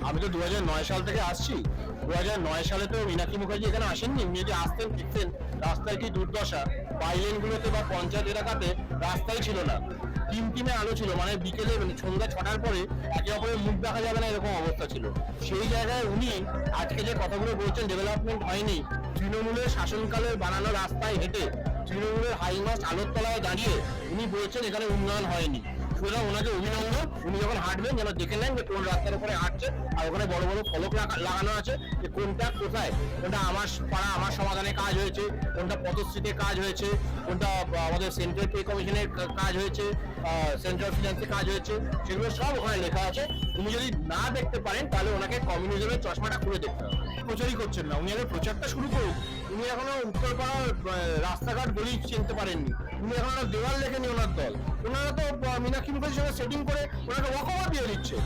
আমি তো 2009 সাল থেকে আসছি। 2009 সালে তো মীনাক্ষী মুখার্জি এখানে আসেননি। উনি যদি আসতেন দেখতেন রাস্তায় কি দুর্দশা, বাইলেনগুলোতে বা পঞ্চায়েত এলাকাতে রাস্তাই ছিল না, টিমটিমে আলো ছিল, মানে বিকেলে সন্ধ্যা 6টার পরে একে অপরের মুখ দেখা যাবে না এরকম অবস্থা ছিল। সেই জায়গায় উনি আজকে যে কথাগুলো বলছেন ডেভেলপমেন্ট হয়নি, তৃণমূলের শাসনকালের বানানো রাস্তায় হেঁটে তৃণমূলের হাইমাস্ট আলোর তলায় দাঁড়িয়ে উনি বলছেন এখানে উন্নয়ন হয়নি। সুতরাং ওনাকে অভিনন্দন। উনি যখন হাঁটবেন যেন দেখে নেন যে কোন রাস্তার উপরে হাঁটছে, আর ওখানে বড় বড় ফলক লাগানো আছে যে কোনটা কোথায়, কোনটা আমার পাড়া আমার সমাধানে কাজ হয়েছে, কোনটা পথশ্রীতে কাজ হয়েছে, কোনটা আমাদের সেন্ট্রাল পে কমিশনের কাজ হয়েছে, সেন্ট্রাল ফিনান্সে কাজ হয়েছে, সেগুলো সব ওখানে লেখা আছে। উনি যদি না দেখতে পারেন তাহলে ওনাকে কমিউনিজমের চশমাটা খুলে দেখতে হবে। প্রচারই করছেন না, উনি আগে প্রচারটা শুরু করুন। উনি এখনো উত্তরপাড়ার রাস্তাঘাট গলি চিনতে পারেননি, উনি এখনো দেওয়াল লেখেনি ওনার দল। ওনারা তো মীনাক্ষী মুখার্জির সঙ্গে সেটিং করে ওনাকে ওয়াকওভার দিয়ে দিচ্ছে।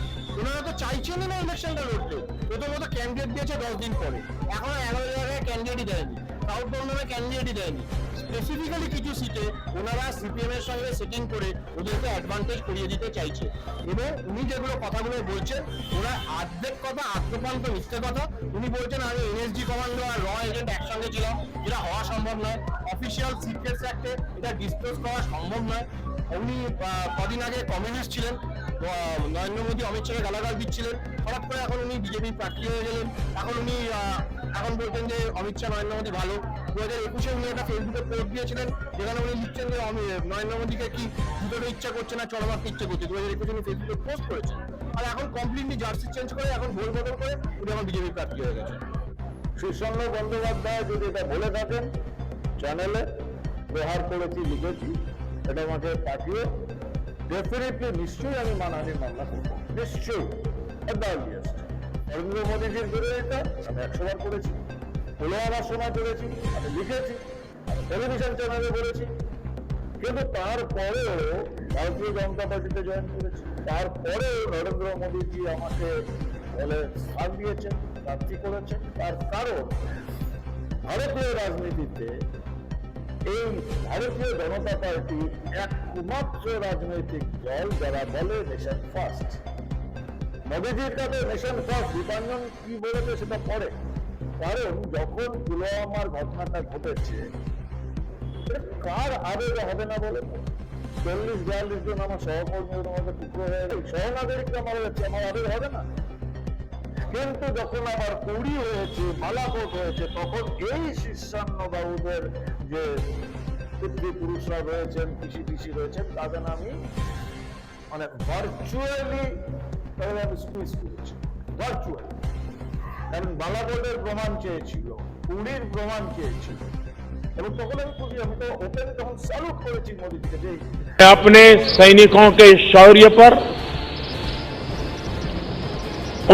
ওনারা তো চাইছেন না ইলেকশনটা লড়তে। প্রথমত ক্যান্ডিডেট দিয়েছে 10 দিন পরে, এখনো 11 জায়গায় ক্যান্ডিডেটই দেয়নি, সাউথ বর্ধমানে ক্যান্ডিডেটই দেয়নি। স্পেসিফিক্যালি কিছু সিটে ওনারা সিপিএম এর সঙ্গে সেটিং করে ওদেরকে অ্যাডভান্টেজ করিয়ে দিতে চাইছে। এবং উনি যেগুলো কথাগুলো বলছেন ওরা আর্ধেক কথা আত্মপান্ত মিথ্যে কথা। উনি বলছেন আমি এনএসজি কমান্ডো আর র এজেন্ট একসঙ্গে ছিলাম, যেটা হওয়া সম্ভব নয়। অফিসিয়াল সিক্রেটস অ্যাক্টে এটা ডিসক্লোজ করা সম্ভব নয়। উনি কদিন আগে কমিউনিস্ট ছিলেন, নরেন্দ্র মোদী অমিত শাহকে গালাগাল দিচ্ছিলেন, হঠাৎ করে এখন উনি বিজেপি প্রার্থী হয়ে গেলেন। এখন উনি এখন বলছেন যে অমিত শাহ নরেন্দ্র মোদী ভালো। 2021-এ উনি একটা ফেসবুকে পোস্ট দিয়েছিলেন যেখানে উনি লিখছেন যে নরেন্দ্র মোদীকে কি দুটোর ইচ্ছা করছে না চড়া মারতে ইচ্ছা করছে। 2021 উনি ফেসবুকে পোস্ট করেছেন, আর এখন কমপ্লিটলি জার্সি চেঞ্জ করে এখন ভোল বদল করে উনি এখন বিজেপি প্রার্থী হয়ে গেছে। সুষণ্য বন্দ্যোপাধ্যায় যদি এটা বলে থাকেন চ্যানেলে ব্যবহার করেছি, লিখেছি, এটা আমাকে পাঠিয়ে ডেফিনেটলি নিশ্চয়ই আমি মানহানির মামলা করবো, নিশ্চয়ই। নরেন্দ্র মোদীজির বিরোধিতা আমি 100 বার করেছি, পুলওয়ামার সময় করেছি, আমি লিখেছি, টেলিভিশন চ্যানেলে বলেছি। কিন্তু তারপরেও ভারতীয় জনতা পার্টিতে জয়েন করেছি, তারপরেও নরেন্দ্র মোদীজি আমাকে বলে স্থান দিয়েছেন, প্রার্থী করেছেন। তার কারণ ভারতীয় রাজনীতিতে এই ভারতীয় জনতা পার্টি একমাত্র রাজনৈতিক দল যারা বলে নেশন ফার্স্ট। মোদীজির কাছে নেশন ফার্স্ট দীপাঞ্জন কি বলেছে সেটা পরে। কারণ যখন পুলওয়ামার ঘটনাটা ঘটেছে, কার আবেগ হবে না বলে? 40-42 জন আমার সহকর্মী মধ্যে টুকরো হয়ে গেল, সহনাগরিকরা মারা যাচ্ছে, আমার আবেগ হবে না? কিন্তু যখন আবার কুড়ি হয়েছে, বালাকোট হয়েছে, তখন এই শীর্ষান্ন বাবুদের যে পিতৃপুরুষরা রয়েছেন, পিসি রয়েছেন, তাদের আমি মানে ভার্চুয়ালি আমি স্কুইজ করেছি, ভার্চুয়ালি। কারণ বালাকোটের প্রমাণ চেয়েছিল, কুড়ির প্রমাণ চেয়েছিল, এবং তখন আমি খুশি, আমি তো ওপেন তখন স্যালুট করেছি মোদীজিকে যে अपने सैनिकों के शौर्य पर,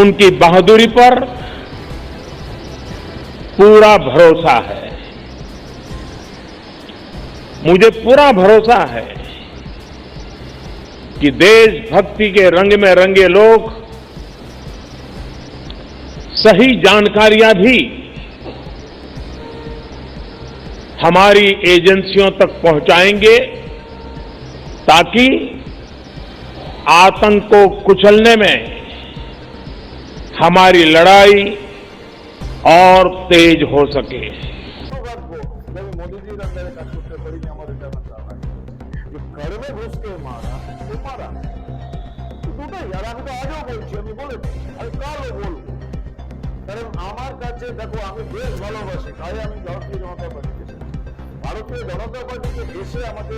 उनकी बहादुरी पर पूरा भरोसा है। मुझे पूरा भरोसा है कि देशभक्ति के रंग में रंगे लोग सही जानकारियां भी हमारी एजेंसियों तक पहुंचाएंगे ताकि आतंक को कुचलने में हमारी लड़ाई और तेज हो सके। मोदीजी अंदर काज करते पारी, আমার এটা জানা যে ঘরে ঘুষকে মারা ও মারা দুটোই। আর আমি তো আজও বলছি, আমি বলেছি, আমি কালও বলবো। কারণ আমার কাছে দেখো, আমি দেশ ভালোবাসি, তাই আমি ভারতীয় জনতা পার্টিতে এসেছি। ভারতীয় জনতা পার্টিতে এসে আমাকে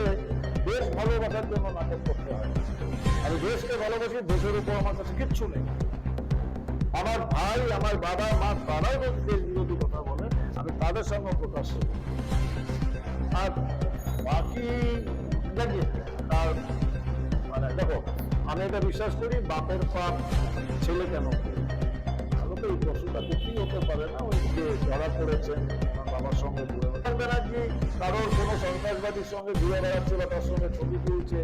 দেশ ভালোবাসার জন্য নাটক করতে হয়। আমি দেশকে ভালোবাসি, দেশের উপর আমার কাছে কিচ্ছু নেই। আমার ভাই, আমার বাবা মা, তারাও যদি দেশ বিরোধী কথা বলে, আমি তাদের সঙ্গে প্রকাশ করি। আর বাকি দেখি তার মানে দেখো, আমি এটা বিশ্বাস করি, বাপের পাপ ছেলে কেন করে? তো এই প্রশ্নটা করতেই হতে পারে না। ওই যে ধরা পড়েছেন আমার বাবার সঙ্গে ঘুরে ব্যানার্জি কারোর কোনো সন্ত্রাসবাদীর সঙ্গে ঘুরে বেড়াচ্ছে বা তার সঙ্গে ছবি তুলছে,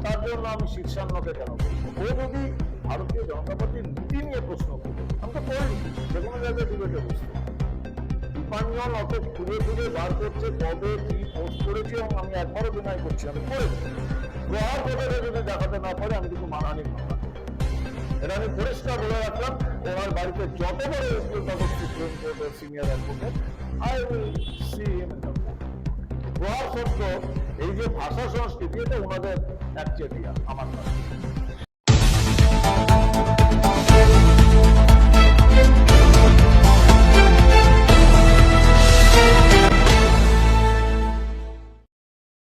তার জন্য আমি শীর্ষান্নকে কেন বলবো? ও যদি ভারতীয় জনতা পার্টির নীতি নিয়ে প্রশ্ন করবে, আমি তো করিনি, যে কোনো জায়গায় ডিবেটে বসতে। দীপাঞ্জন অত খুঁজে বার করছে কবে কি পোস্ট করেছে, এবং আমি একবারও ডিনাই করছি আমি করেছি। প্রহার করে যদি দেখাতে না পারে, আমি কিন্তু মানহানির মামলা করব। এটা আমি পরিষ্কার বলে রাখলাম। বাড়িতে যত বড় উকিল থাকুক সুপ্রিম কোর্টের senior advocate, I will see him in the court. প্রহার সত্য এই যে ভাষা সংস্কৃতি, এটা ওনাদের একচেটিয়া, আমার নয়।